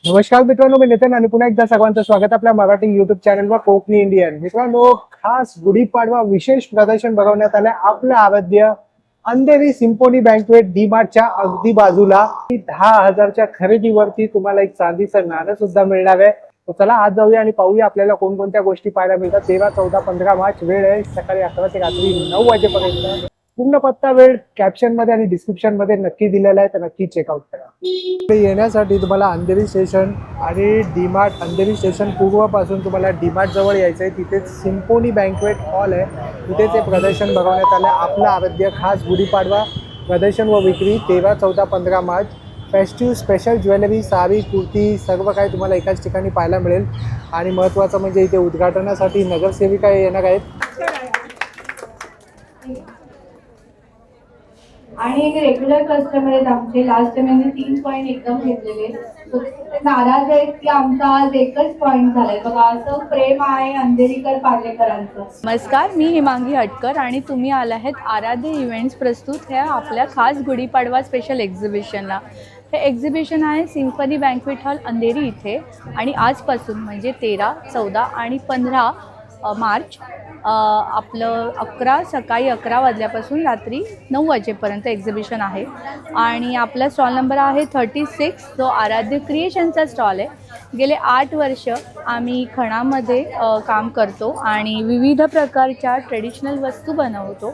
नमस्कार मित्रांनो, मी नितीन आणि पुन्हा एकदा सर्वांचं स्वागत आपल्या मराठी युट्यूब चॅनलवर कोकणी इंडियन. मित्रांनो, खास गुढीपाडवा विशेष प्रदर्शन भरवण्यात आलंय आपलं आराध्य अंधेरी सिम्फोनी बँक्वेट डी मार्टच्या अगदी बाजूला. 10,000च्या खरेदीवरती तुम्हाला एक चांदीचं नाणं सुद्धा मिळणार आहे. तर चला आज जाऊया आणि पाहूया आपल्याला कोणकोणत्या गोष्टी पाहायला मिळतात. 13, 14, 15 मार्च. वेळ आहे सकाळी 11 ते रात्री 9 वाजेपर्यंत. पूर्ण पत्ता वेळ कॅप्शन मध्ये आणि डिस्क्रिप्शन मध्ये नक्की दिलेला आहे, तर नक्की चेकआउट करा. इथे येण्यासाठी तुम्हाला अंधेरी स्टेशन आणि डीमार्ट, अंधेरी स्टेशन पूर्वपासून तुम्हाला डीमार्ट जवळ यायचं आहे. तिथेच सिम्फोनी बँक्वेट हॉल आहे, तिथेच हे प्रदर्शन भरवण्यात आलं. आपलं आराध्य खास गुढीपाडवा प्रदर्शन व विक्री 13, 14, 15 March. Festive special jewellery, sari, kurti सर्व काही तुम्हाला एकाच ठिकाणी पाहायला मिळेल. आणि महत्त्वाचं म्हणजे इथे उद्घाटनासाठी नगरसेविका येणार आहेत. आणि एक रेग्युलर कस्टमर आहेत आमचे. लास्ट महिन्यात 3 पॉईंट एकदम घेतलेले, ते नाराज आहेत की आमचा आज एकच पॉईंट झालाय. बघा, असं प्रेम आहे अंधेरीकर पार्लेकरांचं. नमस्कार, मी हिमांगी हटकर आणि तुम्ही आला आहेत आराध्य इव्हेंट्स प्रस्तुत ह्या आपल्या खास गुढीपाडवा स्पेशल एक्झिबिशनला. हे एक्झिबिशन आहे सिम्फनी बँक्वेट हॉल अंधेरी इथे. आणि आजपासून म्हणजे 13, 14 आणि 15 मार्च आपलं सकाळी 11 वाजल्यापासून रात्री 9 वाजेपर्यंत एक्झिबिशन आहे. आणि आपला स्टॉल नंबर आहे 36, जो आराध्य क्रिएशनचा स्टॉल आहे. गेले 8 वर्ष आम्ही खणामध्ये काम करतो आणि विविध प्रकारच्या ट्रेडिशनल वस्तू बनवतो.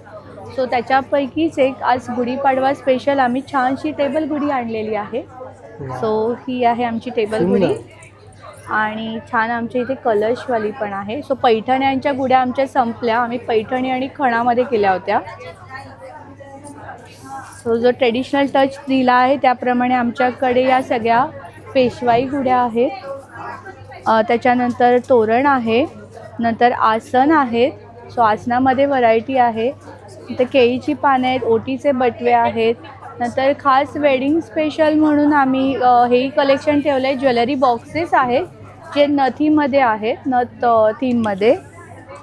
सो त्याच्यापैकीच एक आज गुढीपाडवा स्पेशल आम्ही छानशी टेबल गुढी आणलेली आहे. सो ही आहे आमची टेबल गुढी. आणि छान आमच्या इथे कलशवाली पण आहे. सो पैठण्यांच्या गुड्या आमच्या संपल्या, आम्ही पैठणी आणि खणामध्ये केल्या होत्या. सो जो ट्रेडिशनल टच दिला आहे त्याप्रमाणे आमच्याकडे या सगळ्या पेशवाई गुड्या आहेत. त्याच्यानंतर तोरण आहे, नंतर आसन आहेत. सो आसनामध्ये व्हरायटी आहे. इथे केळीची पाने आहेत, ओटीचे बटवे आहेत. नंतर खास वेडिंग स्पेशल म्हणून आम्ही हेही कलेक्शन ठेवलं आहे. ज्वेलरी बॉक्सेस आहेत जे नथीमध्ये आहेत, नथ थीममध्ये.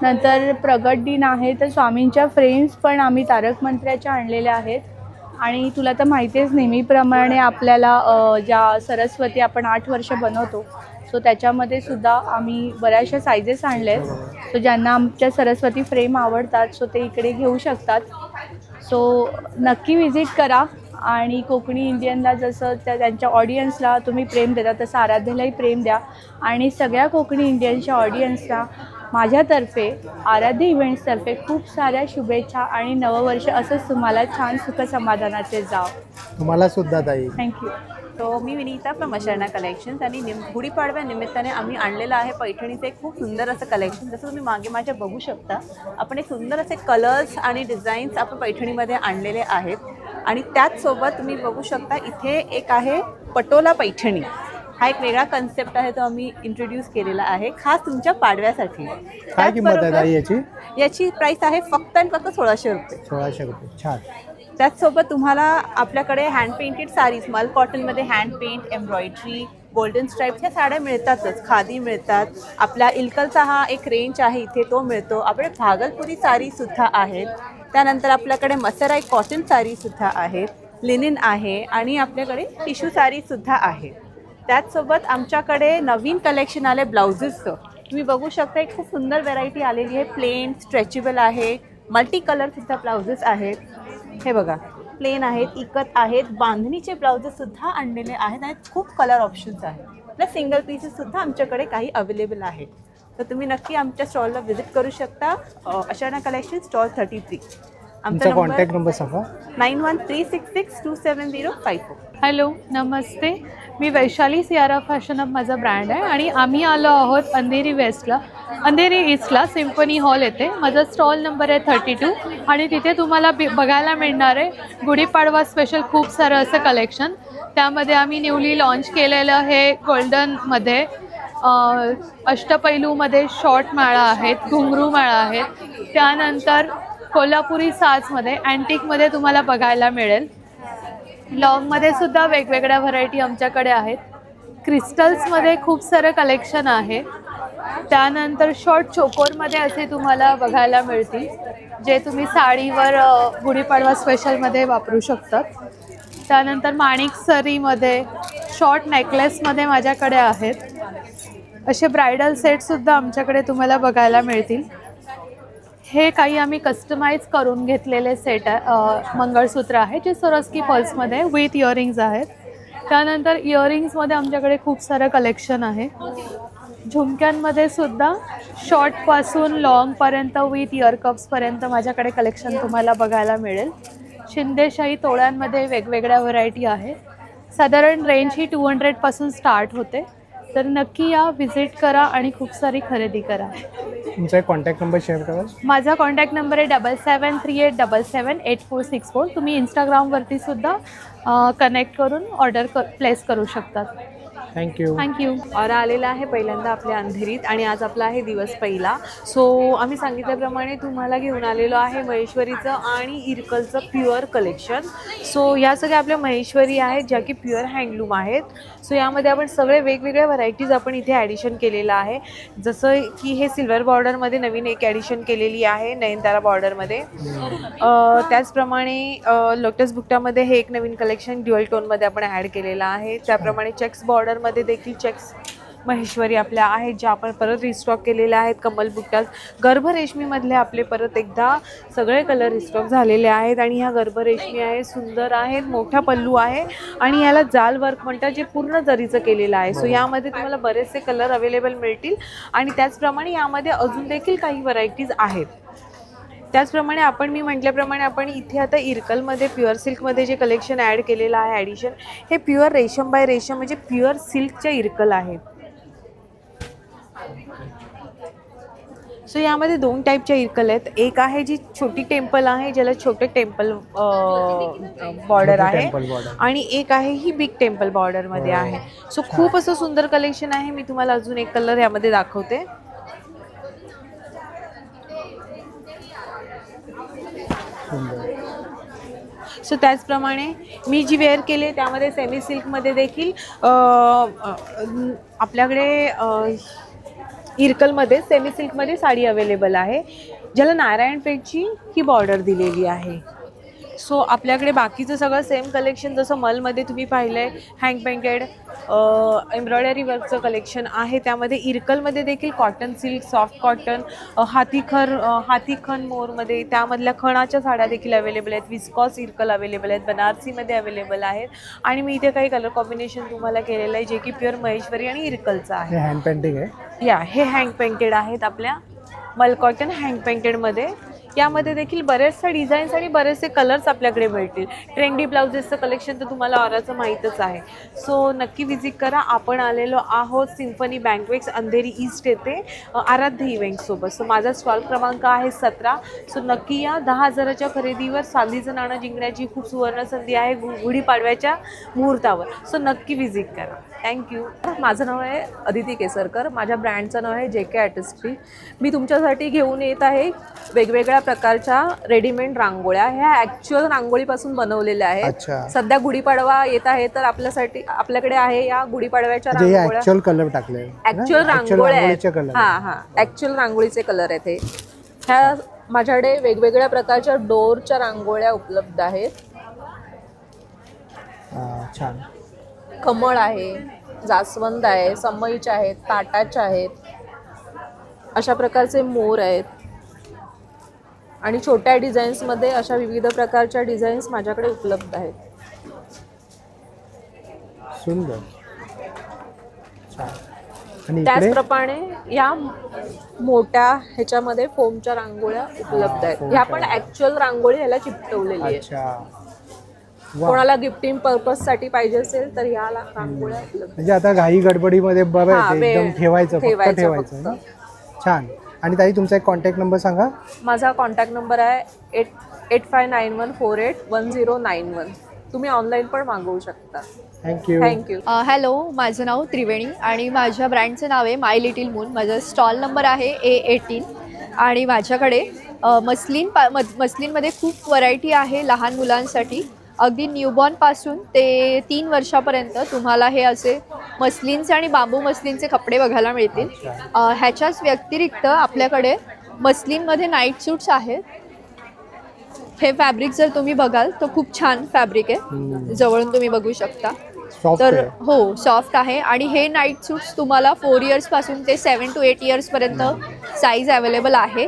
नंतर प्रगट दिन आहे, तर स्वामींच्या फ्रेम्स पण आम्ही तारक मंत्र्याच्या आणलेल्या आहेत. आणि तुला तर माहितीच, नेहमीप्रमाणे आपल्याला ज्या सरस्वती आपण 8 वर्ष बनवतो, सो त्याच्यामध्ये सुद्धा आम्ही बऱ्याचशा सायझेस आणल्या आहेत. सो ज्यांना आमच्या सरस्वती फ्रेम आवडतात सो ते इकडे घेऊ शकतात. सो नक्की विजिट करा. आणि कोकणी इंडियनला जसं त्यांच्या ऑडियन्सला तुम्ही प्रेम देता तसं आराध्यालाही प्रेम द्या. आणि सगळ्या कोकणी इंडियनच्या ऑडियन्सला माझ्यातर्फे, आराध्य इव्हेंट्सतर्फे खूप साऱ्या शुभेच्छा आणि नववर्ष असंच तुम्हाला छान सुख समाधानाचे जाव. तुम्हाला सुद्धा ताई. थँक्यू. तो मी विनीता फ्रॉम अशर्णा कलेक्शन्स. आणि गुढीपाडव्या निमित्ताने आम्ही आणलेलं आहे पैठणीचं एक खूप सुंदर असं कलेक्शन. जसं तुम्ही मागे माझ्या बघू शकता, आपण एक सुंदर असे कलर्स आणि डिझाईन्स आपण पैठणीमध्ये आणलेले आहेत. आणि त्याचसोबत तुम्ही बघू शकता इथे एक आहे पटोला पैठणी. हा एक वेगळा कन्सेप्ट आहे, तो आम्ही इंट्रोड्यूस केलेला आहे खास तुमच्या पाडव्यासाठी. काय किंमत आहे ताई याची? याची प्राईस आहे फक्त आणि फक्त 1600 रुपये. 1600 रुपये. छान. त्याचसोबत तुम्हाला आपल्याकडे हँड पेंटेड साडीज, मल कॉटनमध्ये hand paint, embroidery, golden stripes ह्या साड्या मिळतातच. खादी मिळतात. आपला इलकलचा हा एक रेंज आहे इथे, तो मिळतो. आपल्याकडे भागलपुरी साडीसुद्धा आहेत. त्यानंतर आपल्याकडे मसराई कॉटन साडीसुद्धा आहेत, लिनिन आहे आणि आपल्याकडे टिश्यू साडीसुद्धा आहे. त्याचसोबत आमच्याकडे नवीन कलेक्शन आले ब्लाउजेसचं. तुम्ही बघू शकता, एक खूप सुंदर व्हेरायटी आलेली आहे. प्लेन, स्ट्रेचेबल आहे, मल्टी कलरसुद्धा ब्लाउजेस आहेत. हे बघा, प्लेन आहेत, इकत आहेत, बांधणीचे ब्लाउजेससुद्धा आणलेले आहेत आणि खूप कलर ऑप्शन्स आहेत. प्लस सिंगल पीसेससुद्धा आमच्याकडे काही अवेलेबल आहेत. तर तुम्ही नक्की आमच्या स्टॉलला व्हिजिट करू शकता. अशर्णा कलेक्शन, स्टॉल 33. आमचा कॉन्टॅक्ट नंबर सांगा. 9136627054. हॅलो, नमस्ते. मी वैशाली सियारा फॅशन हब माझा ब्रँड आहे आणि आम्ही आलो आहोत अंधेरी ईस्टला सिम्फनी हॉल येथे. माझा स्टॉल नंबर आहे 32 आणि तिथे तुम्हाला बघायला मिळणार आहे गुढीपाडवा स्पेशल खूप सारं असं कलेक्शन. त्यामध्ये आम्ही न्यूली लॉन्च केलेलं हे गोल्डनमध्ये, अष्टपैलूमध्ये शॉर्ट माळा आहेत, घुंगरू माळा आहेत. त्यानंतर कोल्हापुरी साजमध्ये, अँटिकमध्ये तुम्हाला बघायला मिळेल. लॉंगमध्ये सुद्धा वेगवेगळ्या व्हरायटी आमच्याकडे आहेत. क्रिस्टल्समध्ये खूप सारं कलेक्शन आहे. त्यानंतर शॉर्ट चोकोरमध्ये असे तुम्हाला बघायला मिळतील, जे तुम्ही साडीवर गुढीपाडवा स्पेशलमध्ये वापरू शकतात. त्यानंतर माणिक सरीमध्ये शॉर्ट नेकलेसमध्ये माझ्याकडे आहेत. असे ब्रायडल सेटसुद्धा आमच्याकडे तुम्हाला बघायला मिळतील. हे काही आम्ही कस्टमाइज करून घेतलेले सेट आहे. मंगळसूत्र आहे जे स्वरस्की पर्ल्समध्ये विथ इयरिंग्ज आहेत. त्यानंतर इयरिंग्समध्ये आमच्याकडे खूप सारं कलेक्शन आहे. झुमक्यांमध्ये सुद्धा शॉर्टपासून लॉंगपर्यंत विथ इयरकप्सपर्यंत माझ्याकडे कलेक्शन तुम्हाला बघायला मिळेल. शिंदेशाही तोळ्यांमध्ये वेगवेगळ्या व्हरायटी आहेत. साधारण रेंज ही 200पासून स्टार्ट होते. तर नक्की या, व्हिजिट करा आणि खूप सारी खरेदी करा. तुमचा एक कॉन्टॅक्ट नंबर शेअर कराल? माझा कॉन्टॅक्ट नंबर आहे 7738778464. तुम्ही इंस्टाग्रामवरती सुद्धा कनेक्ट करून ऑर्डर प्लेस करू शकतात. थँक्यू. थँक्यू. ऑरा आलेला आहे पहिल्यांदा आपल्या अंधेरीत आणि आज आपला आहे दिवस पहिला. सो आम्ही सांगितल्याप्रमाणे तुम्हाला घेऊन आलेलो आहे महेश्वरीचं आणि इरकलचं प्युअर कलेक्शन. सो या सगळ्या आपल्या महेश्वरी आहेत ज्या की प्युअर हँडलूम आहेत. सो यामध्ये आपण सगळे वेगवेगळ्या व्हरायटीज आपण इथे ॲडिशन केलेलं आहे. जसं की हे सिल्वर बॉर्डरमध्ये नवीन एक ॲडिशन केलेली आहे नयनतारा बॉर्डरमध्ये. त्याचप्रमाणे लोटस बुट्टामध्ये हे एक नवीन कलेक्शन ड्युअल टोनमध्ये आपण ॲड केलेलं आहे. त्याप्रमाणे चेक्स बॉर्डर मध्ये देखील चेक्स महेश्वरी आपल्या आहेत ज्या आपण परत रिस्टॉक केलेल्या आहेत. कमल बुट्टास गर्भरेशमीमधले आपले परत एकदा सगळे कलर रिस्टॉक झालेले आहेत. आणि ह्या गर्भरेशमी आहे, सुंदर आहेत, मोठा पल्लू आहे आणि याला जाल वर्क म्हणतात जे पूर्ण जरीचं केलेलं आहे. सो यामध्ये तुम्हाला बरेचसे कलर अवेलेबल मिळतील. आणि त्याचप्रमाणे यामध्ये अजून देखील काही व्हरायटीज आहेत. त्याचप्रमाणे मी म्हटल्याप्रमाणे आपण इथे आता इरकलमध्ये प्युअर सिल्कमध्ये जे कलेक्शन ॲड केलेलं आहे ॲडिशन, हे प्युअर रेशम बाय रेशम म्हणजे प्युअर सिल्कच्या इरकल आहे. सो यामध्ये 2 टाईपच्या इरकल आहेत. एक आहे जी छोटी टेम्पल आहे ज्याला छोटे टेम्पल बॉर्डर आहे आणि एक आहे ही बिग टेम्पल बॉर्डरमध्ये आहे. सो खूप असं सुंदर कलेक्शन आहे. मी तुम्हाला अजून एक कलर यामध्ये दाखवते. सो त्याचप्रमाणे मी जी वेअर केली त्यामध्ये सेमी सिल्कमध्ये देखील आपल्याकडे इरकलमध्ये सेमी सिल्कमध्ये साडी अवेलेबल आहे ज्याला नारायणपेठची ही बॉर्डर दिलेली आहे. सो आपल्याकडे बाकीचं सगळं सेम कलेक्शन जसं मलमध्ये तुम्ही पाहिलं आहे हँग पेंटेड एम्ब्रॉयडरी वर्कचं कलेक्शन आहे. त्यामध्ये इरकलमध्ये देखील कॉटन सिल्क, सॉफ्ट कॉटन, हातीखन मोरमध्ये त्यामधल्या खणाच्या साड्या देखील अवेलेबल आहेत. विस्कॉस इरकल अवेलेबल आहेत, बनारसीमध्ये अवेलेबल आहेत. आणि मी इथे काही कलर कॉम्बिनेशन तुम्हाला केलेलं आहे जे की प्युअर महेश्वरी आणि इरकलचं आहे. हँड पेंटिंग आहे. हे हँग पेंटेड आहेत आपल्या मल कॉटन हँग पेंटेडमध्ये. यामध्ये देखील बरेचसे डिझाईन्स आणि बरेचसे कलर्स आपल्याकडे मिळतील. ट्रेंडी ब्लाउजेसचं कलेक्शन तर तुम्हाला ऑराचं माहीतच आहे. सो नक्की व्हिजिट करा. आपण आलेलो आहोत सिम्फनी बँकवेक्स अंधेरी ईस्ट येथे आराध्य इव्हेंटसोबत. सो माझा स्टॉल क्रमांक आहे 17. सो नक्की या. 10,000च्या खरेदीवर चांदीचं नाणं जिंकण्याची खूप सुवर्ण संधी आहे गुढीपाडव्याच्या मुहूर्तावर. सो नक्की व्हिजिट करा. थँक्यू. माझं नाव आहे अदिती केसरकर. माझ्या ब्रँडचं नाव आहे JK आर्टिस्ट्री. मी तुमच्यासाठी घेऊन येत आहे वेगवेगळ्या प्रकारच्या रेडीमेड रांगोळ्या. ह्या ॲक्च्युअल रांगोळीपासून बनवलेल्या आहेत. सध्या गुढीपाडवा येत आहे तर आपल्याकडे आहे या गुढीपाडव्याच्या रांगोळ्या. ॲक्च्युअल कलर टाकले, ॲक्च्युअल रांगोळ्या आहेत. ॲक्च्युअल रांगोळीचे कलर आहेत हे. ह्या माझ्याकडे वेगवेगळ्या प्रकारच्या डोरच्या रांगोळ्या उपलब्ध आहेत. छान. कमळ आहे, जास्वंद आहे, समईच्या आहेत, ताटाच्या आहेत, अशा प्रकारचे मोर आहेत. आणि छोट्या डिझाईन्समध्ये अशा विविध प्रकारच्या डिझाईन्स माझ्याकडे उपलब्ध आहेत. सुंदर. आणि त्याचप्रमाणे या मोठ्या ह्याच्यामध्ये फोमच्या रांगोळ्या उपलब्ध आहेत. ह्या पण ॲक्च्युअल रांगोळी ह्याला चिपटवलेली आहे. कोणाला गिफ्टिंग पर्पज साठी पाहिजे असेल तर ह्या रांगोळ्या उपलब्ध. म्हणजे आता घाई गडबडीमध्ये एकदम ठेवायचं. छान. आणि ताई तुमचा एक कॉन्टॅक्ट नंबर सांगा. माझा कॉन्टॅक्ट नंबर आहे 8591481091. तुम्ही ऑनलाईन पण मागवू शकता. थँक्यू. हॅलो, माझं नाव त्रिवेणी आणि माझ्या ब्रँडचं नाव आहे माय लिटिल मून. माझा स्टॉल नंबर आहे A18 आणि माझ्याकडे मस्लिनमध्ये खूप व्हरायटी आहे लहान मुलांसाठी. अगदी न्यूबॉर्नपासून ते 3 वर्षापर्यंत तुम्हाला हे असे मस्लिनचे आणि बांबू मस्लिनचे कपडे बघायला मिळतील. ह्याच्याच व्यतिरिक्त आपल्याकडे मस्लिनमध्ये नाईट सूट्स आहेत. हे फॅब्रिक जर तुम्ही बघाल तर खूप छान फॅब्रिक आहे, जवळून तुम्ही बघू शकता. Soft तर आहे. हो सॉफ्ट आहे. आणि हे नाईट सूट्स तुम्हाला 4 इयर्सपासून ते 7 to 8 इयर्सपर्यंत साईज अवेलेबल आहे.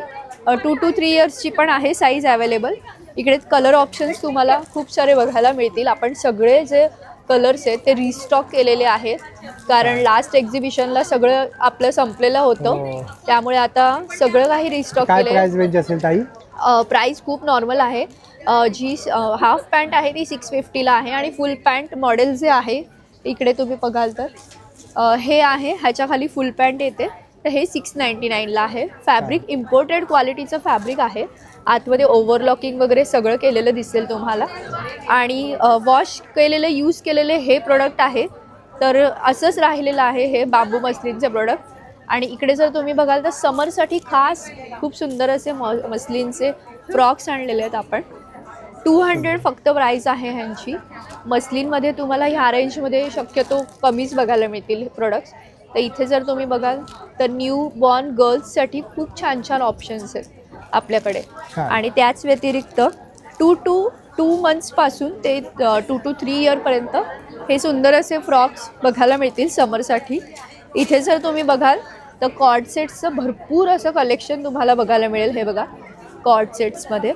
2 to 3 इयर्सची पण आहे साईज अवेलेबल. इकडे कलर ऑप्शन्स तुम्हाला खूप सारे बघायला मिळतील. आपण सगळे जे कलर्स आहेत ते रिस्टॉक केलेले आहेत, कारण लास्ट एक्झिबिशनला सगळं आपलं संपलेलं होतं. हो. त्यामुळे आता सगळं काही रिस्टॉक काय केलेलं प्राइस रेंज असेल ताई? प्राईस खूप नॉर्मल आहे. जी हाफ पॅन्ट आहे ती 650ला आहे आणि फुल पॅन्ट मॉडेल जे आहे इकडे तुम्ही बघाल तर हे आहे, ह्याच्या खाली फुल पॅन्ट येते, तर हे 699ला आहे. फॅब्रिक इम्पोर्टेड क्वालिटीचं फॅब्रिक आहे. आतमध्ये ओव्हरलॉकिंग वगैरे सगळं केलेलं दिसेल तुम्हाला. आणि वॉश केलेले यूज केलेले हे प्रोडक्ट आहे, तर असंच राहिलेलं आहे हे बांबू मस्लिनचे प्रोडक्ट. आणि इकडे जर तुम्ही बघाल तर समरसाठी खास खूप सुंदर असे मस्लिनचे फ्रॉक्स आणलेले आहेत आपण. 200 फक्त प्राईस आहे ह्यांची. मस्लिनमध्ये तुम्हाला ह्या रेंजमध्ये शक्यतो कमीच बघायला मिळतील प्रोडक्ट्स. तर इथे जर तुम्ही बघाल तर न्यू बॉर्न गर्ल्ससाठी खूप छान छान ऑप्शन्स आहेत आपल्याकडे. आणि त्याच व्यतिरिक्त 2 to 2 मंथ्सपासून ते 2 to 3 इयरपर्यंत हे सुंदर असे फ्रॉक्स बघायला मिळतील समरसाठी. इथे जर तुम्ही बघाल तर कॉर्ड सेट्सचं भरपूर असं कलेक्शन तुम्हाला बघायला मिळेल. हे बघा कॉर्ड सेट्समध्ये.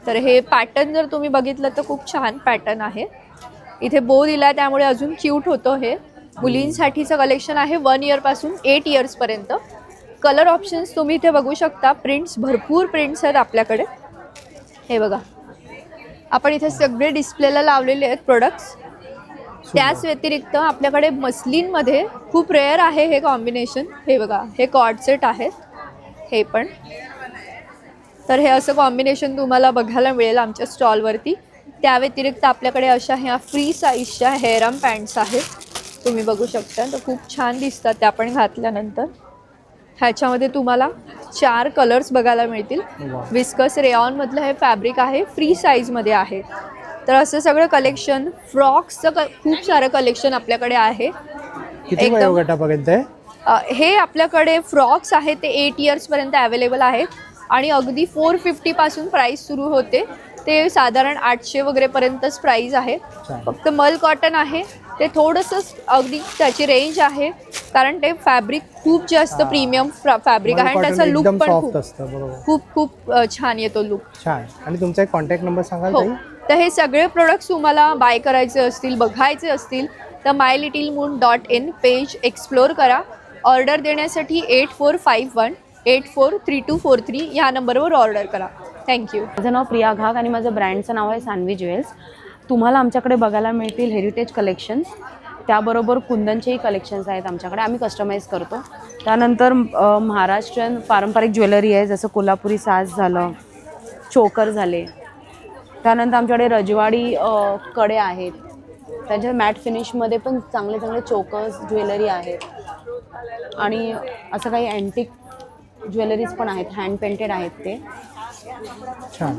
तर हे पॅटर्न जर तुम्ही बघितलं तर खूप छान पॅटर्न आहे. इथे बो दिला त्यामुळे अजून क्यूट होतं. हे मुलींसाठीचं कलेक्शन आहे 1 इयरपासून 8 इयर्सपर्यंत. कलर ऑप्शन्स तुम्ही इथे बघू शकता. प्रिंट्स भरपूर प्रिंट्स आहेत आपल्याकडे. हे बघा आपण इथे सगळे डिस्प्लेला लावलेले आहेत प्रोडक्ट्स. त्याच व्यतिरिक्त आपल्याकडे मस्लिनमध्ये खूप रेअर आहे हे कॉम्बिनेशन. हे बघा हे कॉर्ड सेट आहेत हे पण. तर हे असं कॉम्बिनेशन तुम्हाला बघायला मिळेल आमच्या स्टॉलवरती. त्या व्यतिरिक्त आपल्याकडे अशा ह्या फ्री साईजच्या हेरम पॅन्ट्स आहेत, तुम्ही बघू शकता. तर खूप छान दिसतात त्या पण घातल्यानंतर. ह्याच्यामध्ये तुम्हाला 4 कलर्स बघायला मिळतील. विस्कस रेऑनमधलं हे फॅब्रिक आहे, फ्री साईजमध्ये आहे. तर असं सगळं कलेक्शन फ्रॉक्सचं खूप सारं कलेक्शन आपल्याकडे आहे. किती वयोगटापर्यंत आहे? हे आपल्याकडे फ्रॉक्स आहेत ते 8 इयर्सपर्यंत अवेलेबल आहेत. आणि अगदी 450 पासून प्राईस सुरू होते ते साधारण 800 वगैरेपर्यंतच प्राईस आहे. फक्त मल कॉटन आहे ते थोडंसं अगदी त्याची रेंज आहे, कारण ते फॅब्रिक खूप जास्त प्रीमियम फॅब्रिक आहे आणि त्याचा लुक पण खूप खूप छान येतो लुक. छान. आणि तुमचा एक कॉन्टॅक्ट नंबर सांगाल हो. ताई? तर हे सगळे प्रोडक्ट्स तुम्हाला बाय करायचे असतील, बघायचे असतील तर mylittlemoon.in पेज एक्सप्लोर करा. ऑर्डर देण्यासाठी 8451843243 ह्या नंबरवर ऑर्डर करा. थँक्यू. माझं नाव प्रिया घाग आणि माझं ब्रँडचं नाव आहे सान्वी ज्वेल्स. तुम्हाला आमच्याकडे बघायला मिळतील हेरिटेज कलेक्शन्स, त्याबरोबर कुंदनचेही कलेक्शन्स आहेत आमच्याकडे, आम्ही कस्टमाइज करतो. त्यानंतर महाराष्ट्रीयन पारंपरिक ज्वेलरी आहे, जसं कोल्हापुरी साज झालं, चोकर झाले. त्यानंतर आमच्याकडे रजवाडी कडे आहेत, त्यांच्या मॅट फिनिशमध्ये पण चांगले चांगले चोकर्स ज्वेलरी आहेत. आणि असं काही अँटिक ज्वेलरीज पण आहेत, हँड पेंटेड आहेत ते. छान.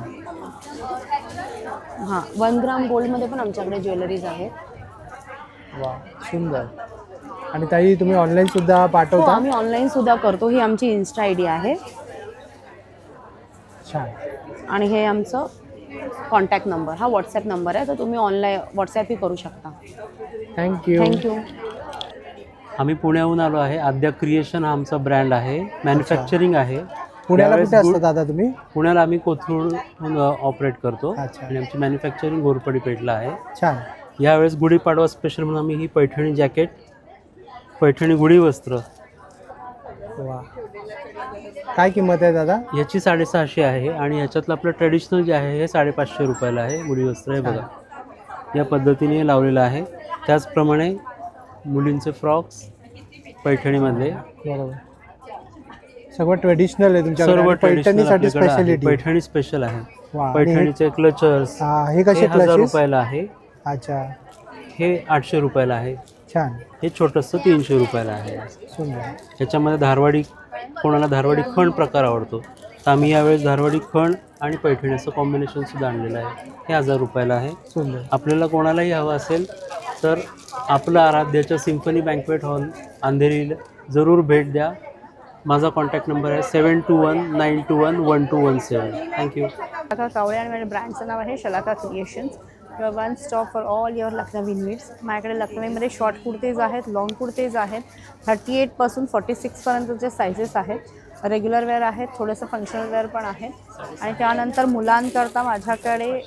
हां 1 ग्राम गोल्डमध्ये पण आमच्याकडे ज्वेलरीज आहेत. वा सुंदर. आणि ताई तुम्ही ऑनलाईन सुद्धा हो, पाठवता? आम्ही ऑनलाईन सुद्धा करतो. ही आमची इन्स्टा ID आहे. छान. आणि हे आमचं कॉन्टॅक्ट नंबर, हा व्हॉट्सॲप नंबर आहे, तर तुम्ही ऑनलाईन व्हॉट्सॲपही करू शकता. थँक्यू. थँक्यू. आम्ही पुण्याहून आलो आहे. आद्या क्रिएशन हा आमचा ब्रँड आहे, मॅन्युफॅक्चरिंग आहे. पुण्याला कुठे असता दादा तुम्ही? पुण्याला आम्ही कोथरूड ऑपरेट करतो. अच्छा. आणि आमची मॅन्युफॅक्चरिंग घोरपडी पेठला आहे. छान. यावेळेस गुढीपाडवा स्पेशल म्हणून आम्ही ही पैठणी जॅकेट, पैठणी गुढी वस्त्र. वा. काय किंमत आहे दादा? याची 650 आहे. आणि ह्याच्यातलं आपलं ट्रेडिशनल जे आहे हे 550 रुपयाला आहे. गुढी वस्त्र हे बघा या पद्धतीने लावलेलं आहे. त्याचप्रमाणे मुलींचे फ्रॉक्स पैठणीमध्ये बरोबर सगळं ट्रेडिशनल आहे तुमच्याकडे. सर्व पैठणीसाठी स्पेशालिटी. पैठणी स्पेशल आहे. वा. पैठणीचे क्लचर्स हे कसे 1000 क्लचेस? रुपयाला आहे. अच्छा. हे 800 रुपयाला आहे. छान. हे छोटंसं 300 रुपयाला आहे. सुंदर. ह्याच्यामध्ये धारवाडी, कोणाला धारवाडी खण प्रकार आवडतो तर आम्ही यावेळेस धारवाडी खण आणि पैठणीचं कॉम्बिनेशन सुद्धा आणलेलं आहे. हे 1000 रुपयाला आहे. सुंदर. आपल्याला कोणालाही हवं असेल तर आपलं आराध्याच्या सिम्फनी बँक्वेट हॉल अंधेरीला जरूर भेट द्या. माझा कॉन्टॅक्ट नंबर आहे 7219211217. थँक्यू. शलाका कावळे आणि माझ्या ब्रँडचं नाव आहे Shalaka creations. One stop for all your Lucknowi needs. माझ्याकडे लखनवीमध्ये शॉर्ट कुर्तीज आहेत, लॉंग कुर्तीज आहेत. 38पासून 46पर्यंतचे सायझेस आहेत. रेग्युलर वेअर आहेत, थोडंसं फंक्शनल वेअर पण आहे. आणि त्यानंतर मुलांकरता माझ्याकडे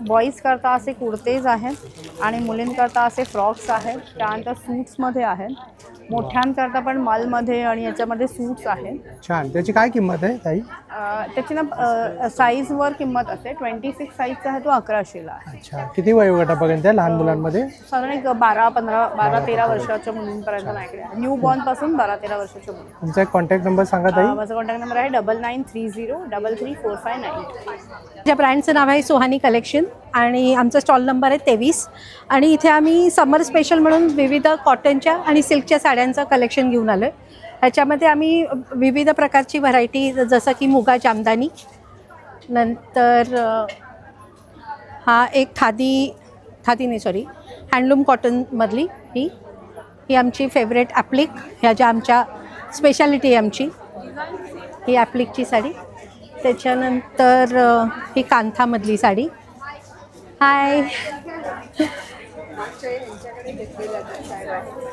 बॉईजकरता असे कुर्तेज आहेत आणि मुलींकरता असे फ्रॉक्स आहेत. त्यानंतर सूट्समध्ये आहेत. मोठ्यांकरता पण मॉलमध्ये आणि याच्यामध्ये सूट्स आहेत. छान. त्याची काय किंमत आहे ताई? त्याची ना साईजवर किंमत असते. 26 साईजचा आहे तो 1100ला आहे. अच्छा. किती वयोगटापर्यंत आहे लहान मुलांमध्ये? साधारण एक 12-13 वर्षाच्या मुलींपर्यंत माझ्याकडे आहे. न्यू बॉर्नपासून 12-13 वर्षाच्या मुली. तुमचा एक कॉन्टॅक्ट नंबर सांगा ताई. माझा कॉन्टॅक्ट नंबर आहे 9930334598. माझ्या ब्रँडचं नाव आहे सुहानी कलेक्शन आणि आमचा स्टॉल नंबर आहे 23. आणि इथे आम्ही समर स्पेशल म्हणून विविध कॉटनच्या आणि सिल्कच्या साड्यांचं कलेक्शन घेऊन आलो आहे. ह्याच्यामध्ये आम्ही विविध प्रकारची व्हरायटी जसं की मुगा जामदानी, नंतर हा एक हँडलूम कॉटनमधली ही आमची फेवरेट ॲप्लिक, ह्या ज्या आमच्या स्पेशालिटी आहे आमची ही ॲप्लिकची साडी. त्याच्यानंतर ही कांथामधली साडी. हाय.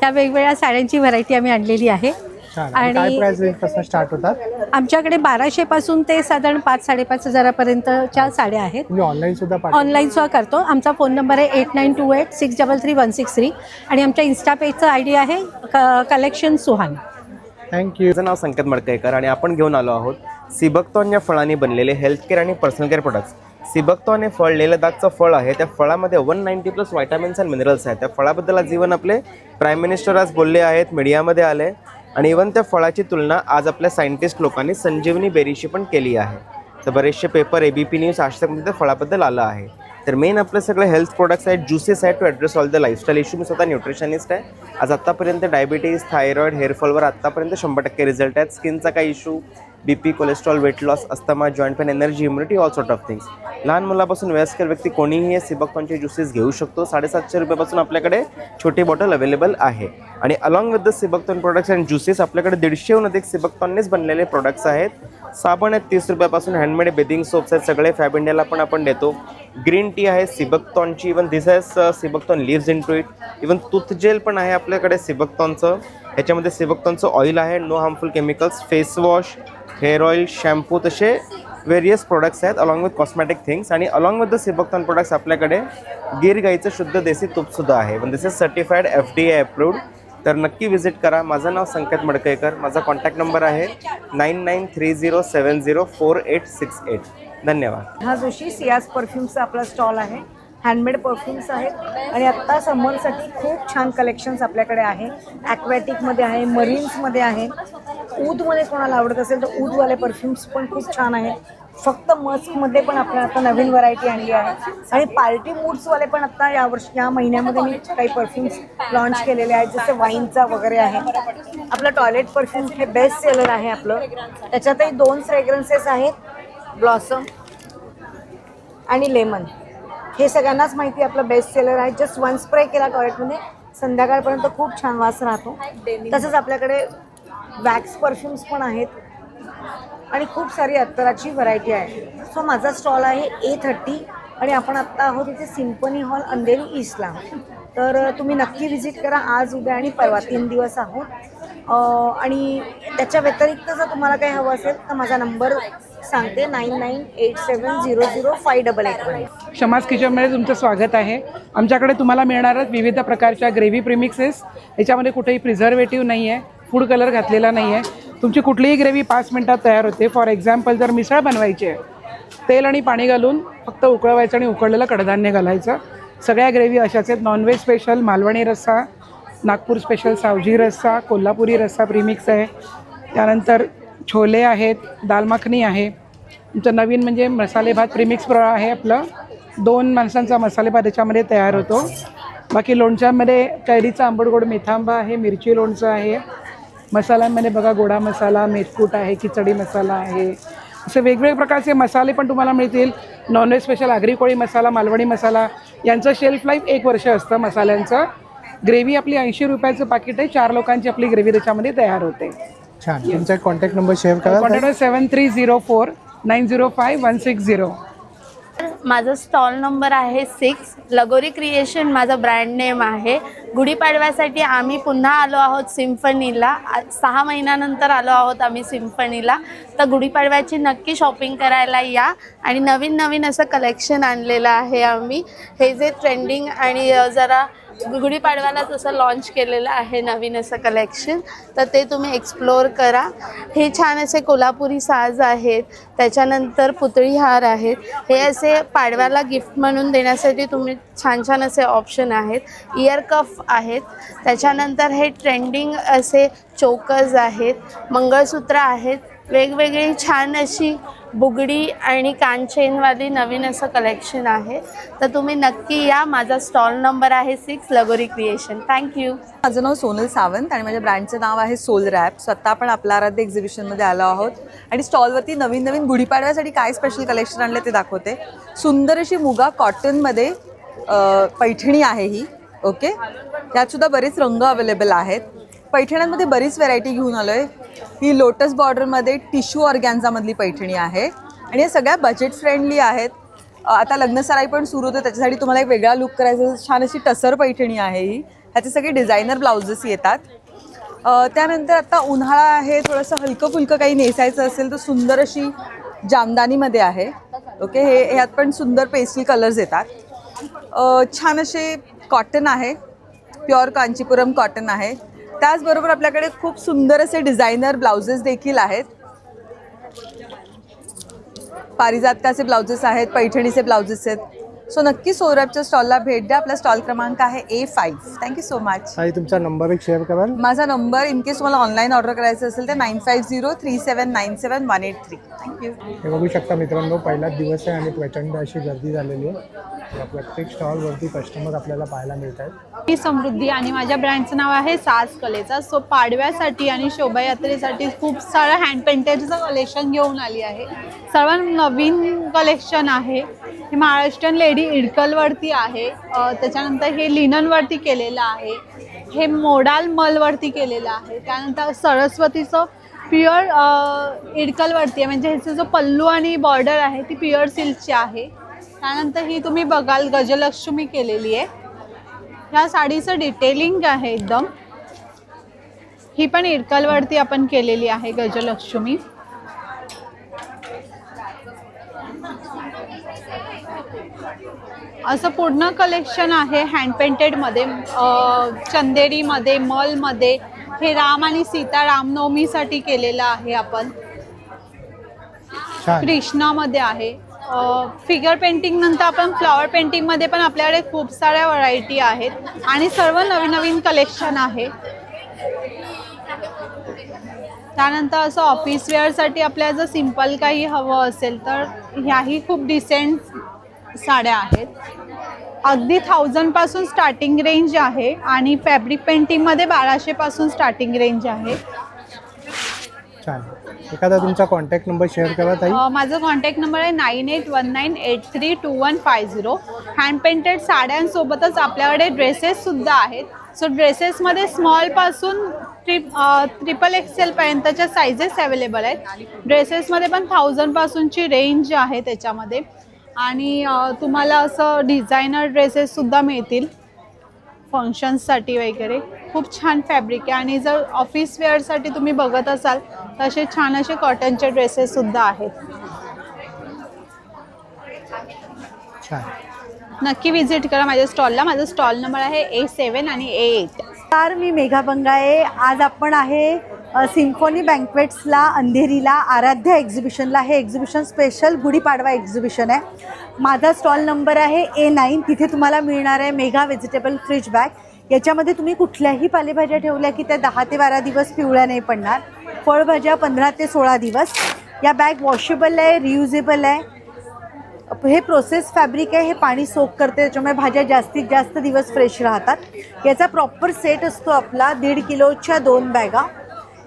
त्या वेगवेगळ्या साड्यांची व्हरायटी आम्ही आणलेली आहे. आणि काय प्राइस रेंजपासून स्टार्ट होतात? आमच्याकडे 1200 पासून ते साधारण 5-5.5 हजारापर्यंतच्या साड्या आहेत. तुम्ही ऑनलाईन सुद्धा ऑनलाईन सुद्धा करतो. आमचा फोन नंबर आहे 8928633163 आणि आमच्या इन्स्टा पेजचं ID आहे कलेक्शन सुहानी. थँक्यू. माझं नाव संकेत मडकईकर आणि आपण घेऊन आलो आहोत सिबकतॉन या फळांनी बनलेले हेल्थकेअर आणि पर्सनल केअर प्रोडक्ट्स. सिबकतॉन हे फळ लेह लडाखचं फळ आहे. त्या फळामध्ये 190+ व्हायटामिन्स अँड मिनरल्स आहेत. त्या फळाबद्दल आज इव्हन आपले प्राईम मिनिस्टर आज बोलले आहेत, मीडियामध्ये आले. आणि इव्हन त्या फळाची तुलना आज आपल्या सायंटिस्ट लोकांनी संजीवनी बेरीशी पण केली आहे. तर बरेचसे पेपर ABP न्यूज आजतकमध्ये त्या फळाबद्दल आलं आहे. तर मेन आपले सगळे हेल्थ प्रोडक्ट्स आहेत, ज्युसेस आहेत to address all the lifestyle issue. मी स्वतः न्यूट्रिशनिस्ट आहे. आज आत्तापर्यंत डायबिटीज, थायरॉईड, हेअरफॉलवर आत्तापर्यंत 100% रिझल्ट आहेत. स्किनचा काही issue, BP, cholesterol, weight loss, asthma, joint pain, energy, immunity, all sort of things. लहान मुलापासून वयस्कर व्यक्ती कोणीही हे सिबकतॉनचे ज्युसेस घेऊ शकतो. 750 रुपयापासून आपल्याकडे छोटी बॉटल अवेलेबल आहे. आणि along with the sea buckthorn products and juices आपल्याकडे 150हून अधिक सिबकतॉननेच बनलेले प्रोडक्ट्स आहेत. साबण आहेत 30 रुपयापासून, हँडमेड बेदिंग सोप्स आहेत सगळे. फॅब इंडियाला पण आपण देतो. ग्रीन टी आहे सिबकतॉनची, even this has sea buckthorn leaves into it. Even tooth gel पण आहे आपल्याकडे सिबकतॉनचं. ह्याच्यामध्ये सिबकतॉनचं ऑइल आहे, no harmful chemicals. Face wash, hair oil, shampoo, तसे वेरियस प्रोडक्ट्स आहेत अलॉंग विथ कॉस्मॅटिक थिंग्स. आणि along with the sea buckthorn products आपल्याकडे गिर गाईचं शुद्ध देसी तूपसुद्धा आहे. पण this is certified FDA approved. तर नक्की व्हिजिट करा. माझं नाव संकेत मडकईकर. माझा कॉन्टॅक्ट नंबर आहे 9930704868. धन्यवाद. हा जोशी सियाज परफ्यूमचा आपला स्टॉल आहे. हँडमेड परफ्यूम्स आहेत आणि आत्ता समरसाठी खूप छान कलेक्शन्स आपल्याकडे आहे. ॲक्वॅटिकमध्ये आहे, मरीन्समध्ये आहे. ऊदमध्ये कोणाला आवडत असेल तर ऊदवाले परफ्यूम्स पण खूप छान आहेत. फक्त मस्कमध्ये पण आपल्याला आता नवीन व्हरायटी आणली आहे. आणि पार्टी मूड्सवाले पण आता या महिन्यामध्ये मी काही परफ्यूम्स लॉन्च केलेले आहेत, जसे वाईनचा वगैरे आहे. आपलं टॉयलेट परफ्यूम हे बेस्ट सेलर आहे आपलं. त्याच्यातही 2 फ्रेग्रन्सेस आहेत, ब्लॉसम आणि लेमन. हे सगळ्यांनाच माहिती आपलं बेस्ट सेलर आहे. जस्ट 1 स्प्रे केला टॉयलेटमध्ये, संध्याकाळपर्यंत खूप छान वास राहतो. तसंच आपल्याकडे वॅक्स परफ्यूम्स पण आहेत आणि खूप सारी अत्तराची व्हरायटी आहे. सो माझा स्टॉल आहे A30 आणि आपण आत्ता आहोत इथे सिम्फनी हॉल अंधेरी ईस्टला. तर तुम्ही नक्की व्हिजिट करा. आज, उद्या आणि परवा 3 दिवस आहोत. आणि त्याच्या व्यतिरिक्त जर तुम्हाला काही हवं असेल तर माझा नंबर सांगते 9987005888. शमाज किचनमध्ये तुमचं स्वागत आहे. आमच्याकडे तुम्हाला मिळणारच विविध प्रकारच्या ग्रेव्ही प्रीमिक्सेस. याच्यामध्ये कुठेही प्रिझर्वेटिव्ह नाही आहे, फूड कलर घातलेला नाही आहे. तुमची कुठलीही ग्रेव्ही 5 मिनटात तयार होते. फॉर एक्झाम्पल जर मिसळ बनवायची आहे, तेल आणि पाणी घालून फक्त उकळवायचं आणि उकळलेलं कडधान्य घालायचं. सगळ्या ग्रेव्ही अशाच आहेत. नॉनव्हेज स्पेशल मालवणी रस्सा, नागपूर स्पेशल सावजी रस्सा, कोल्हापुरी रस्सा प्रीमिक्स आहे. त्यानंतर छोले आहेत, दाल मखनी आहे. तुमचं नवीन म्हणजे मसाले भात प्रीमिक्स आहे आपलं. 2 माणसांचा मसाले भात याच्यामध्ये तयार होतो. बाकी लोणच्यामध्ये कैरीचा आंबट गोड मेथांबा आहे, मिरची लोणचं आहे. मसाल्यांमध्ये बघा गोडा मसाला, मेथकूट आहे, खिचडी मसाला आहे. असे वेगवेगळे प्रकारचे मसाले पण तुम्हाला मिळतील. नॉनव्हेज स्पेशल आगरी कोळी मसाला, मालवणी मसाला, यांचं शेल्फ लाईफ 1 वर्ष असतं मसाल्यांचं. ग्रेव्ही आपली 80 रुपयाचं पाकिट आहे. 4 लोकांची आपली ग्रेव्ही त्याच्यामध्ये तयार होते. छान. तुमचा कॉन्टॅक्ट नंबर शेअर करा. कॉन्टॅक्ट 7304905160. माझा स्टॉल नंबर आहे 6. लगोरी क्रिएशन माझं ब्रँड नेम आहे. गुढीपाडव्यासाठी आम्ही पुन्हा आलो आहोत सिम्फनीला. 6 महिन्यानंतर आलो आहोत आम्ही सिम्फनीला. तर गुढीपाडव्याची नक्की शॉपिंग करायला या. आणि नवीन नवीन असं कलेक्शन आणलेलं आहे आम्ही. हे जे ट्रेंडिंग आणि जरा गुढीपाडव्यालाच असं लॉन्च केलेलं आहे नवीन असं कलेक्शन, तर ते तुम्ही एक्सप्लोअर करा. हे छान असे कोल्हापुरी साज आहेत, त्याच्यानंतर पुतळी हार आहेत. हे असे पाडव्याला गिफ्ट म्हणून देण्यासाठी तुम्ही छान छान असे ऑप्शन आहेत. इयर कफ आहेत, त्याच्यानंतर हे ट्रेंडिंग असे चोकर्स आहेत, मंगळसूत्र आहेत, वेगवेगळी छान अशी बुगडी आणि कानचेनवाली नवीन असं कलेक्शन आहे. तर तुम्ही नक्की या. माझा स्टॉल नंबर आहे 6 लगोरी क्रिएशन. थँक्यू. माझं नाव सोनल सावंत आणि माझ्या ब्रँडचं नाव आहे सोल रॅप. स्वतः आपण आपल्या आराध्य एक्झिबिशनमध्ये आलो आहोत आणि स्टॉलवरती नवीन नवीन गुढीपाडव्यासाठी काय स्पेशल कलेक्शन आणले ते दाखवते. सुंदर अशी मुगा कॉटनमध्ये पैठणी आहे ही. ओके, यातसुद्धा बरेच रंग अवेलेबल आहेत. पैठण्यांमध्ये बरीच व्हरायटी घेऊन आलो आहे. ही लोटस बॉर्डरमध्ये टिश्यू ऑर्गॅन्झामधली पैठणी आहे आणि या सगळ्या बजेट फ्रेंडली आहेत. आता लग्नसराई पण सुरू होते, त्याच्यासाठी तुम्हाला एक वेगळा लुक करायचा, छान अशी टसर पैठणी आहे ही. ह्याचे सगळे डिझायनर ब्लाउजेस येतात. त्यानंतर आता उन्हाळा आहे, थोडंसं हलकं फुलकं काही नेसायचं असेल तर सुंदर अशी जामदानीमध्ये आहे. ओके, ह्यात पण सुंदर पेस्टल कलर्स येतात. छान असे कॉटन आहे, प्युअर कांचीपुरम कॉटन आहे. त्याचबरोबर आपल्याकडे खूप सुंदर असे डिझायनर ब्लाउजेस देखील आहेत. पारिजातकाचे ब्लाउजेस आहेत, पैठणीचे ब्लाउजेस आहेत. सो नक्की सोलरॅपच्या स्टॉलला भेट द्या. आपला स्टॉल क्रमांक आहे A5. Thank you so much. ताई तुमचा नंबर एक शेअर कराल? माझा नंबर इन केस तुम्हाला ऑनलाईन ऑर्डर करायचं असेल तर 9503797183. थँक्यू. हे बघू शकता मित्रांनो, पहिलाच दिवस आहे आणि प्रचंड अशी गर्दी झालेली आहे. प्रत्येक स्टॉलवरती कस्टमर आपल्याला पाहायला मिळत आहेत. मी समृद्धी आणि माझ्या ब्रँडचं नाव आहे साज कलेचा. सो पाडव्यासाठी आणि शोभायात्रेसाठी खूप सारं हँड पेंटेडचं कलेक्शन घेऊन आली आहे. सर्व नवीन कलेक्शन आहे. हे महाराष्ट्रीयन लेडी इडकलवरती आहे, त्याच्यानंतर हे लिननवरती केलेलं आहे, हे मोडाल मलवरती केलेलं आहे. त्यानंतर सरस्वतीचं प्युअर इडकलवरती आहे, म्हणजे ह्याचा जो पल्लू आणि बॉर्डर आहे ती प्युअर सिल्कची आहे. त्यानंतर ही तुम्ही बघाल गजलक्ष्मी केलेली आहे. ह्या साडीचं डिटेलिंग आहे एकदम. ही पण इडकलवरती आपण केलेली आहे गजलक्ष्मी. असं पूर्ण कलेक्शन आहे हँड पेंटेडमध्ये, चंदेरीमध्ये, मलमध्ये. हे राम आणि सीता रामनवमीसाठी केलेलं आहे आपण. कृष्णामध्ये आहे. फिगर पेंटिंग नंतर आपण फ्लॉवर पेंटिंगमध्ये पण आपल्याकडे खूप साऱ्या व्हरायटी आहेत आणि सर्व नवीन नवीन कलेक्शन आहे. त्यानंतर असं ऑफिस वेअरसाठी आपल्याला जर सिम्पल काही हवं असेल तर ह्याही खूप डिसेंट साड्या आहेत. अगदी 1000 पासून स्टार्टिंग रेंज आहे आणि फॅब्रिक पेंटिंगमध्ये 1200 पासून स्टार्टिंग रेंज आहे. छान. एखादा तुमचा कॉन्टॅक्ट नंबर शेअर करा ताई. माझा कॉन्टॅक्ट नंबर आहे 9819832150. हँड पेंटेड साड्यांसोबतच आपल्याकडे ड्रेसेससुद्धा आहेत. सो ड्रेसेसमध्ये स्मॉलपासून ट्रिपल XL पर्यंतच्या सायझेस अवेलेबल आहेत. ड्रेसेसमध्ये पण 1000 पासूनची रेंज आहे त्याच्यामध्ये. आणि तुम्हाला असं डिझायनर ड्रेसेससुद्धा मिळतील फंक्शन्ससाठी वगैरे. खूप छान फॅब्रिक आहे. आणि जर ऑफिस वेअरसाठी तुम्ही बघत असाल तर असे छान असे कॉटनचे ड्रेसेससुद्धा आहेत. छान. नक्की विजिट करा माझ्या स्टॉलला. माझा स्टॉल नंबर आहे A7 आणि A8. तर मी मेघा बंगाळे. आज आपण आहे सिम्फनी बँक्वेट्सला अंधेरीला आराध्या एक्झिबिशनला. हे एक्झिबिशन स्पेशल गुढीपाडवा एक्झिबिशन आहे. माझा स्टॉल नंबर आहे A9. तिथे तुम्हाला मिळणार आहे मेघा व्हेजिटेबल फ्रिज बॅग. याच्यामध्ये तुम्ही कुठल्याही पालेभाज्या ठेवल्या की त्या 10 ते 12 दिवस पिवळ्या नाही पडणार. फळभाज्या 15 ते 16 दिवस. या बॅग वॉशेबल आहे, रियुजेबल आहे. हे प्रोसेस फॅब्रिक आहे, हे पाणी सोक करते, त्याच्यामुळे भाज्या जास्तीत जास्त दिवस फ्रेश राहतात. याचा प्रॉपर सेट असतो आपला 1.5 किलोच्या 2 बॅगा,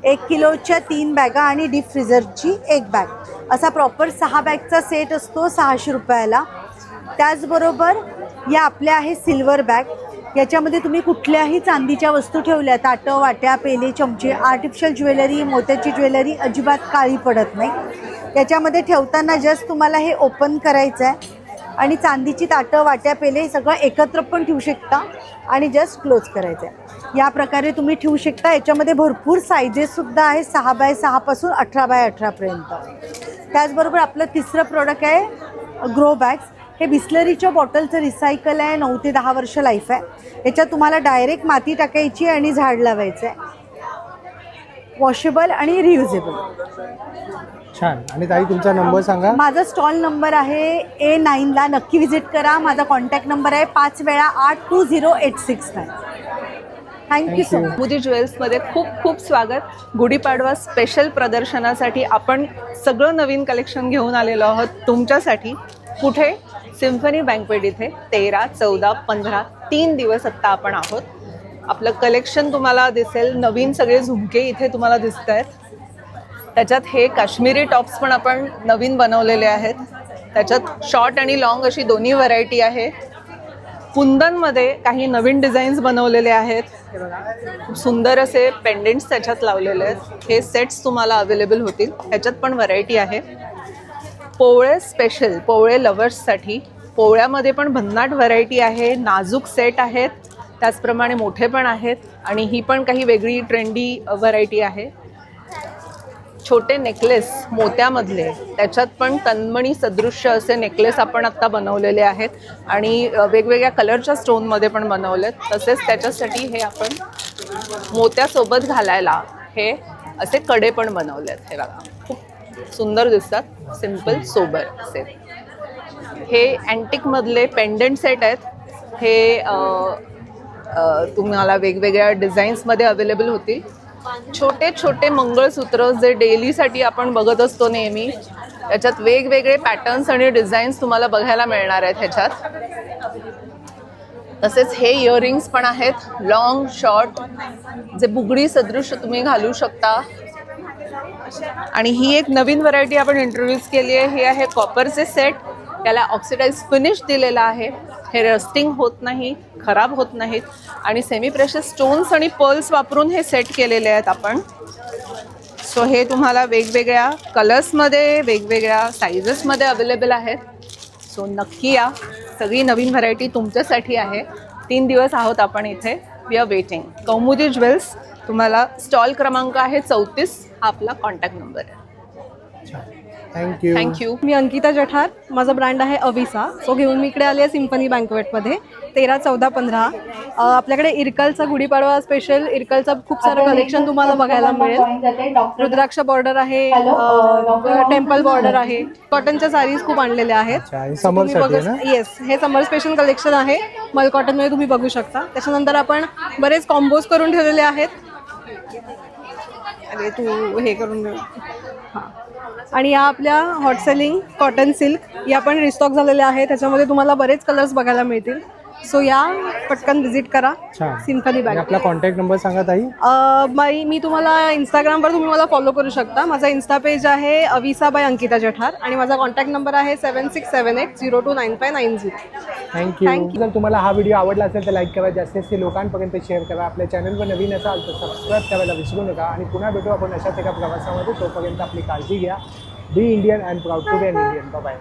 1 किलोच्या 3 बॅगा आणि डीप फ्रीझरची 1 बॅग. असा प्रॉपर 6 बॅगचा सेट असतो 600 रुपयाला. त्याचबरोबर या आपल्या आहे सिल्वर बॅग. याच्यामध्ये तुम्ही कुठल्याही चांदीच्या वस्तू ठेवल्या, ताटं, वाट्या, पेले, चमचे, आर्टिफिशियल ज्वेलरी, मोत्याची ज्वेलरी अजिबात काळी पडत नाही. याच्यामध्ये ठेवताना जस्ट तुम्हाला हे ओपन करायचं आहे. आणि चांदीची ताटं, वाट्या, पेले सगळं एकत्र पण ठेवू शकता आणि जस्ट क्लोज करायचं आहे. या प्रकारे तुम्ही ठेवू शकता. याच्यामध्ये भरपूर सायझेससुद्धा आहे, 6 बाय 6 पासून 18 बाय 18 पर्यंत. त्याचबरोबर आपलं तिसरं प्रोडक्ट आहे ग्रो बॅग्स. हे बिस्लरीच्या बॉटलचं रिसायकल आहे, 9 ते 10 वर्ष लाईफ आहे. याच्यात तुम्हाला डायरेक्ट माती टाकायची आणि झाड लावायचं आहे. वॉशेबल आणि रियुजेबल. छान. आणि ताई तुमचा नंबर सांगा. माझा स्टॉल नंबर आहे A9ला, नक्की विजिट करा. माझा कॉन्टॅक्ट नंबर आहे 5 वेळा 820-869. Thank you so much. कौमुदी ज्वेल्समध्ये खूप खूप स्वागत. गुढीपाडवा स्पेशल प्रदर्शनासाठी आपण सगळं नवीन कलेक्शन घेऊन आलेलो आहोत तुमच्यासाठी. कुठे? सिम्फनी बँकवेट इथे 13, 14, 15 3 दिवस आत्ता आपण आहोत. आपलं कलेक्शन तुम्हाला दिसेल. नवीन सगळे झुमके इथे तुम्हाला दिसत आहेत. त्याच्यात हे काश्मीरी टॉप्स पण आपण नवीन बनवलेले आहेत. त्याच्यात शॉर्ट आणि लॉंग अशी दोन्ही व्हरायटी आहे. कुंदनमध्ये काही नवीन डिझाईन्स बनवलेले आहेत. खूप सुंदर असे पेंडेंट्स त्याच्यात लावलेले आहेत. हे सेट्स तुम्हाला अवेलेबल होतील. ह्याच्यात पण व्हरायटी आहे. पोवळे स्पेशल, पोवळे लवर्ससाठी पोवळ्यामध्ये पण भन्नाट व्हरायटी आहे. नाजूक सेट आहेत, त्याचप्रमाणे मोठे पण आहेत. आणि ही पण काही वेगळी ट्रेंडी व्हरायटी आहे. छोटे नेकलेस मोत्यामधले, त्याच्यात पण तन्मणी सदृश्य असे नेकलेस आपण आत्ता बनवलेले आहेत. आणि वेगवेगळ्या कलरच्या स्टोनमध्ये पण बनवलेत. तसेच त्याच्यासाठी हे आपण मोत्यासोबत घालायला हे असे कडे पण बनवलेत. हे बघा, खूप सुंदर दिसतात. सिम्पल सोबर असे हे अँटिकमधले पेंडंट सेट आहेत. हे तुम्हाला वेगवेगळ्या डिझाईन्समध्ये अवेलेबल होतील. छोटे छोटे मंगळसूत्र जे डेलीसाठी आपण बघत असतो नेहमी, त्याच्यात वेगवेगळे पॅटर्न्स आणि डिझाईन्स तुम्हाला बघायला मिळणार आहेत ह्याच्यात. तसेच हे इयरिंग्स पण आहेत, लॉंग शॉर्ट, जे बुगडी सदृश्य तुम्ही घालू शकता. आणि ही एक नवीन व्हरायटी आपण इंट्रोड्यूस केली आहे. हे आहे कॉपरचे सेट. त्याला ऑक्सिडाइज फिनिश दिलेला आहे. हे रस्टिंग होत नाही, खराब होत नाहीत. आणि सेमी प्रेशस स्टोन्स आणि पर्ल्स वापरून हे सेट केलेले आहेत आपण. सो हे तुम्हाला वेगवेगळ्या कलर्समध्ये, वेगवेगळ्या साईजेसमध्ये अवेलेबल आहेत. सो नक्की या. सगळी नवीन व्हरायटी तुमच्यासाठी आहे. 3 दिवस आहोत आपण इथे. We are waiting. Kaumudi jewels, तुम्हाला स्टॉल क्रमांक आहे 34. हा आपला कॉन्टॅक्ट नंबर आहे. थँक्यू. मी अंकिता जठार. माझा ब्रँड आहे अविसा. सो घेऊन मी इकडे आली आहे सिम्फनी बँकवेटमध्ये 13, 14, 15. आपल्याकडे इरकलचा गुढीपाडवा स्पेशल, इरकलचा खूप सारं कलेक्शन तुम्हाला बघायला मिळेल. रुद्राक्ष बॉर्डर आहे, टेम्पल बॉर्डर आहे. कॉटनच्या साडीज खूप आणलेल्या आहेत. येस, हे समर स्पेशल कलेक्शन आहे. मल कॉटनमध्ये तुम्ही बघू शकता. त्याच्यानंतर आपण बरेच कॉम्बोज करून ठेवलेले आहेत. अरे तू हे करून हां. आणि या आपल्या हॉट सेलिंग कॉटन सिल्क या पण रिस्टॉक झालेल्या आहेत. त्याच्यामध्ये तुम्हाला बरेच कलर्स बघायला मिळतील. सो या, पटकन व्हिजिट करा सिम्फनी बँक. आपला कॉन्टॅक्ट नंबर सांगा ताई. मी तुम्हाला इंस्टाग्रामवर तुम्ही मला फॉलो करू शकता. माझा इन्स्टा पेज आहे अविसा बाय अंकिता जठार आणि माझा कॉन्टॅक्ट नंबर आहे 7678029590. थँक्यू. जर तुम्हाला हा व्हिडिओ आवडला असेल तर लाईक करा, जास्तीत जास्त लोकांपर्यंत शेअर करा. आपल्या चॅनलवर नवीन असाल तर सबस्क्राईब करायला विसरू नका. आणि पुन्हा भेटू आपण अशाच एका प्रवासामध्ये. तोपर्यंत आपली काळजी घ्या. Be Indian and proud to be an Indian. Bye.